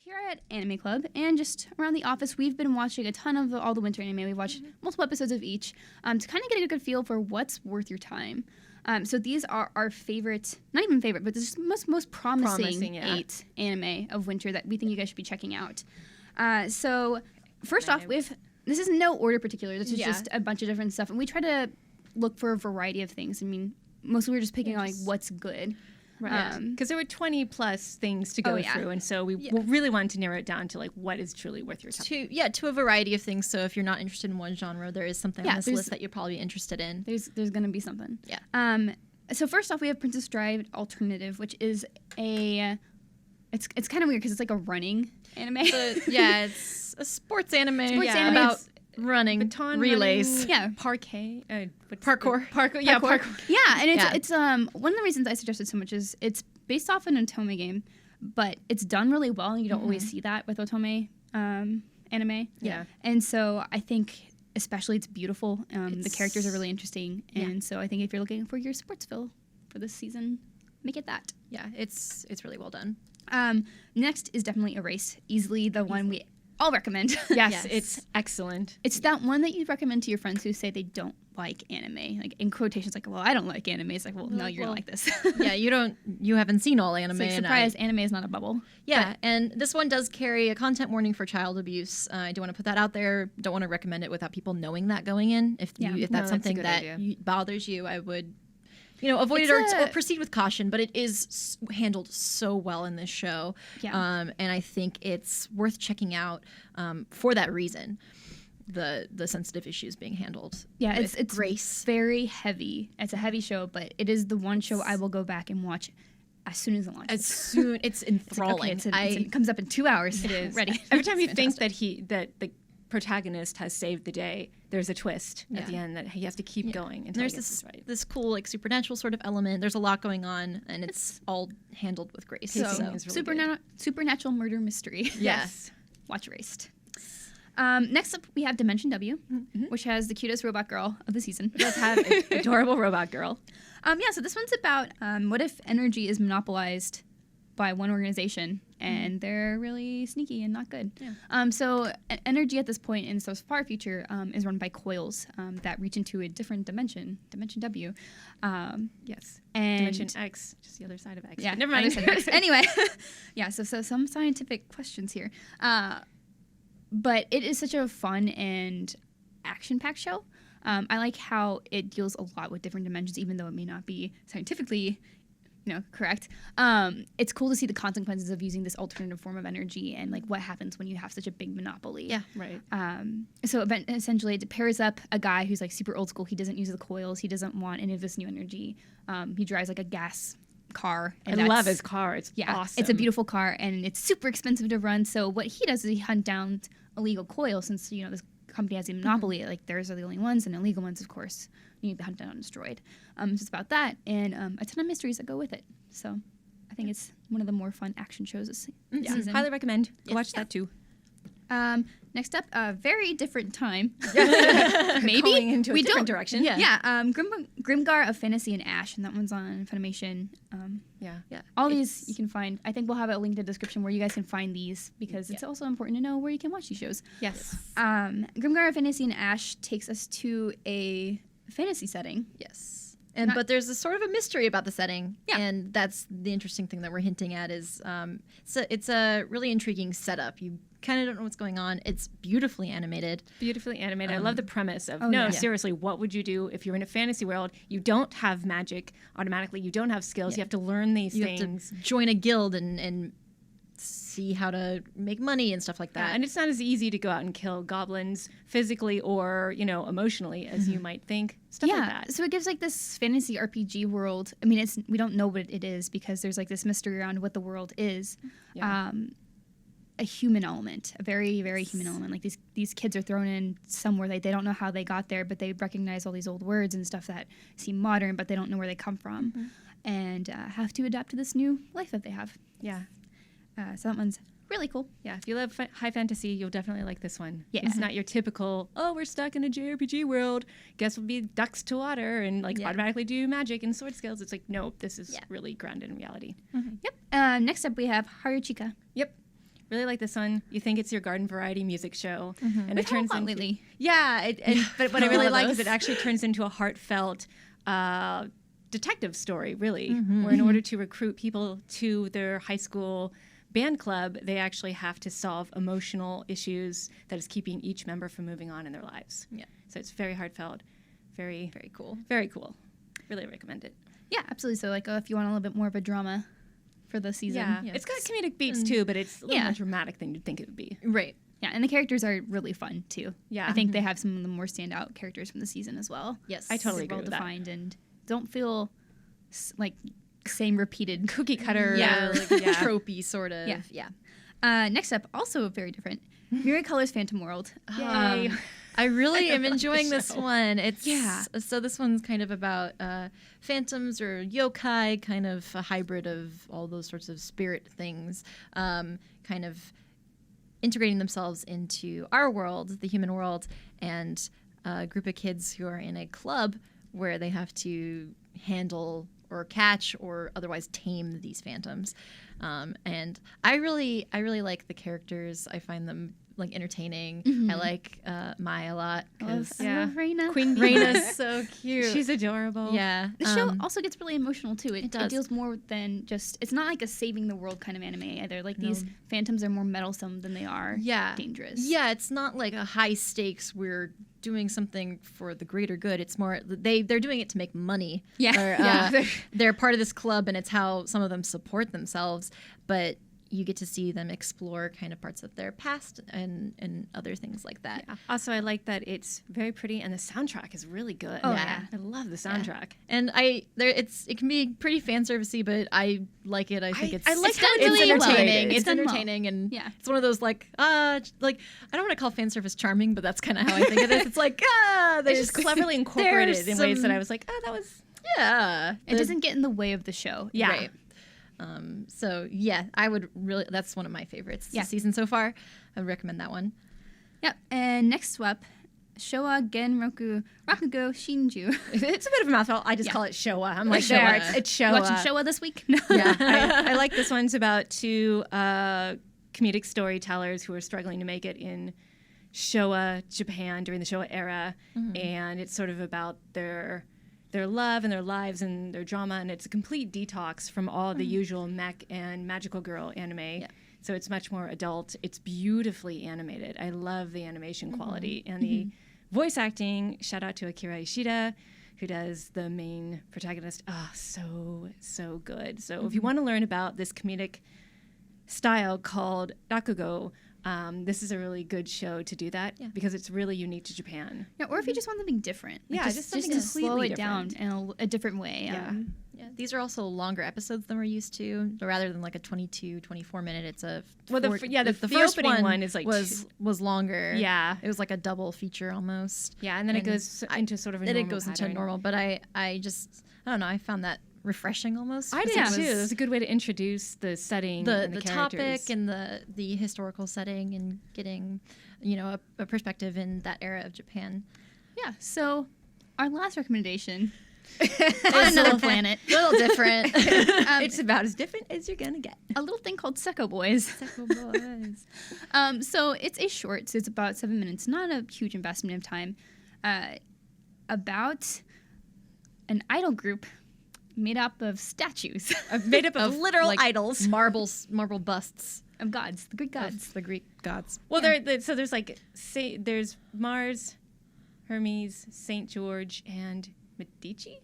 here at Anime Club and just around the office, we've been watching a ton of all the winter anime. We've watched multiple episodes of each to kind of get a good feel for what's worth your time. So these are our favorite, not even favorite, but this is most promising 8 anime of winter that we think you guys should be checking out. So first off, this is no order particular. This is just a bunch of different stuff. And we try to look for a variety of things. I mean, mostly we're just picking on like what's good. Right. Because there were 20 plus things to go through. And so we really wanted to narrow it down to like what is truly worth your time. To a variety of things. So if you're not interested in one genre, there is something on this list that you're probably interested in. There's going to be something. Yeah. So first off, we have Princess Bride Alternative, which is it's kind of weird because it's like a running anime. It's a sports anime. About running, baton relays, running, parquet, parkour. Parkour. Yeah, and it's one of the reasons I suggested so much is it's based off an Otome game, but it's done really well, and you don't always see that with Otome anime. Yeah, and so I think especially it's beautiful. The characters are really interesting, and so I think if you're looking for your sports feel for this season, make it that. Yeah, it's really well done. Next is definitely Erase, easily the one we all recommend. Yes, it's excellent. It's that one that you recommend to your friends who say they don't like anime. Like in quotations, like, well, I don't like anime. It's like, well, no, you're not like this. You haven't seen all anime. It's like, surprise, anime is not a bubble. Yeah, and this one does carry a content warning for child abuse. I do want to put that out there. Don't want to recommend it without people knowing that going in. If that's something that bothers you, I would avoid it or proceed with caution, but it is handled so well in this show. Yeah. And I think it's worth checking out for that reason. The sensitive issues being handled. Yeah, it's grace. Very heavy. It's a heavy show, but it is the one show I will go back and watch as soon as it launches. It's enthralling. It comes up in 2 hours. It is. Ready. Every time you think that the protagonist has saved the day, there's a twist at the end that he has to keep going until there's he gets right. this cool like supernatural sort of element. There's a lot going on, and it's all handled with grace. So really supernatural murder mystery. Yes. Watch Erased. Next up, we have Dimension W, which has the cutest robot girl of the season. It does have an adorable robot girl. So this one's about what if energy is monopolized by one organization and they're really sneaky and not good. Yeah. So energy at this point in so far future is run by coils that reach into a different dimension, Dimension W. Yes. And Dimension X, just the other side of X. Yeah, never mind. Anyway, so some scientific questions here. But it is such a fun and action-packed show. I like how it deals a lot with different dimensions, even though it may not be scientifically correct. It's cool to see the consequences of using this alternative form of energy and like what happens when you have such a big monopoly. Yeah, right. So essentially it pairs up a guy who's like super old school. He doesn't use the coils. He doesn't want any of this new energy. He drives like a gas car. And I love his car. It's awesome. It's a beautiful car and it's super expensive to run. So what he does is he hunt down illegal coils since, this company has a monopoly. Like theirs are the only ones, and illegal ones, of course, you need to hunt down and destroyed. So it's about that and a ton of mysteries that go with it. So I think it's one of the more fun action shows this season. Highly recommend. Go watch that too. Next up, a very different time. Maybe going into a different direction. Grimgar of Fantasy and Ash, and that one's on Funimation. All these you can find. I think we'll have a link in the description where you guys can find these because it's also important to know where you can watch these shows. Yes. Grimgar of Fantasy and Ash takes us to a fantasy setting. Yes. But there's a sort of a mystery about the setting, and that's the interesting thing that we're hinting at is it's a really intriguing setup. You kind of don't know what's going on. It's beautifully animated. I love the premise of, seriously, what would you do if you're in a fantasy world? You don't have magic automatically. You don't have skills. You have to learn these things. You have to join a guild and see how to make money and stuff like that. And it's not as easy to go out and kill goblins physically or, emotionally as you might think. Stuff like that. So it gives like this fantasy RPG world. I mean, we don't know what it is because there's like this mystery around what the world is. Yeah. A human element, a very, very human element. Like these kids are thrown in somewhere they don't know how they got there, but they recognize all these old words and stuff that seem modern, but they don't know where they come from, and have to adapt to this new life that they have. Yeah. So that one's really cool. Yeah, if you love high fantasy, you'll definitely like this one. Yeah. It's not your typical, we're stuck in a JRPG world. Guess we'll be ducks to water and automatically do magic and sword skills. It's like, no, this is really grounded in reality. Yep. Next up, we have Haruchika. Yep. really like this one. You think it's your garden variety music show, and We've it turns into lately. But what I really like is it actually turns into a heartfelt detective story, really, where in order to recruit people to their high school band club, they actually have to solve emotional issues that is keeping each member from moving on in their lives. Yeah. So it's very heartfelt, very cool. Very cool. Really recommend it. Yeah, absolutely. So like if you want a little bit more of a drama for the season. Yeah. It's got comedic beats too, but it's a little more dramatic than you'd think it would be. Right. Yeah, and the characters are really fun too. Yeah. I think they have some of the more standout characters from the season as well. Yes. I totally agree well with that. defined and don't feel like same repeated Cookie cutter. Tropey sort of. Yeah. Next up, also very different. Mirror Colors Phantom World. Yay. I really am enjoying this one. It's Yeah. So this one's kind of about phantoms or yokai, kind of a hybrid of all those sorts of spirit things, kind of integrating themselves into our world, the human world, and a group of kids who are in a club where they have to handle or catch or otherwise tame these phantoms. And I really like the characters. I find them like entertaining. I like Mai a lot because I love Reina. Queen Reina's so cute. She's adorable. Yeah. The show also gets really emotional too. It does. deals more than just. It's not like a saving the world kind of anime either. Like these phantoms are more meddlesome than they are dangerous. Yeah, it's not like a high stakes. We're doing something for the greater good. It's more they're doing it to make money. Yeah. Or, they're part of this club, and it's how some of them support themselves. But you get to see them explore kind of parts of their past and other things like that. Yeah. Also, I like that it's very pretty and the soundtrack is really good. Oh, yeah. I love the soundtrack. And it can be pretty fan servicey, but I like it. I think it's I like how it's really well. entertaining. It's It's done well. entertaining, and Yeah. it's one of those like I don't want to call fan service charming, but that's kind of how I think of it. It's like They just cleverly incorporated in ways that I was like, oh, that was It doesn't get in the way of the show. yeah. Right. So yeah, I would really. That's one of my favorites Yeah. this season so far. I would recommend that one. Yep. And next up, Showa Genroku Rakugo Shinju. It's a bit of a mouthful. I just call it Showa. I'm like, Showa. there, it's Showa. Watching Showa this week? No. Yeah, I like this one's about two comedic storytellers who are struggling to make it in Showa Japan during the Showa era, and it's sort of about their love and their lives and their drama, and it's a complete detox from all the usual mech and magical girl anime. Yeah. So it's much more adult. It's beautifully animated. I love the animation quality and the voice acting. Shout out to Akira Ishida, who does the main protagonist. Oh, so good. So if you want to learn about this comedic style called Rakugo, this is a really good show to do that because it's really unique to Japan. Yeah, or if you just want something different. Like just something to slow completely it down different. in a different way. Yeah, these are also longer episodes than we're used to. Rather than like a 22, 24 minute, it's a the first opening one is like was longer. Yeah. It was like a double feature almost. Yeah, and then it goes into sort of a then normal it goes into pattern. normal. But I don't know. I found that refreshing almost. I did because too. it It was was a good way to introduce the setting, and the characters. topic and the historical setting and getting a perspective in that era of Japan. Yeah. So our last recommendation on another planet. A little different. It's about as different as you're gonna get. A little thing called Secco Boys. So it's a short, so it's about 7 minutes, not a huge investment of time, about an idol group made up of statues Made up of literal like idols. marble busts of gods, the Greek gods. of the Greek gods. Well, so there's like there's Mars, Hermes, Saint George, and Medici.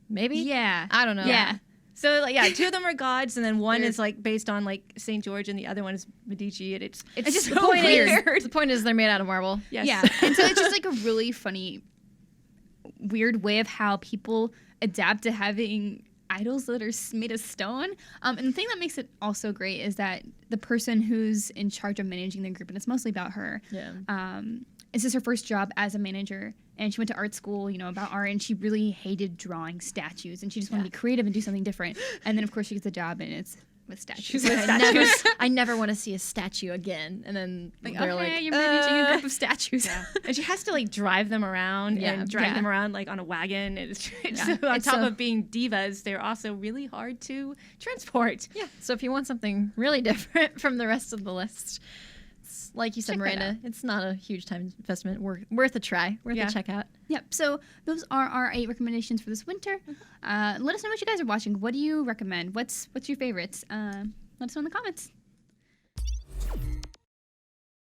Maybe. Yeah. I don't know. Yeah. So two of them are gods, and then one is like based on like Saint George, and the other one is Medici, and it's just so the point is- weird. The point is they're made out of marble. Yes. Yeah. And so it's just like a really funny, weird way of how people adapt to having idols that are made of stone. And the thing that makes it also great is that the person who's in charge of managing the group, and it's mostly about her, this is her first job as a manager. And she went to art school, about art, and she really hated drawing statues, and she just wanted to be creative and do something different. And then, of course, she gets the job, and it's with statues. I never want to see a statue again. And then they're like, you're managing a group of statues. Yeah. And she has to like drive them around and drag them around like on a wagon. So on top of being divas, they're also really hard to transport. Yeah. So if you want something really different from the rest of the list, like you said, Miranda, it's not a huge time investment. Worth a try. Worth a check out. Yep. So those are our 8 recommendations for this winter. Let us know what you guys are watching. What do you recommend? What's your favorites? Let us know in the comments.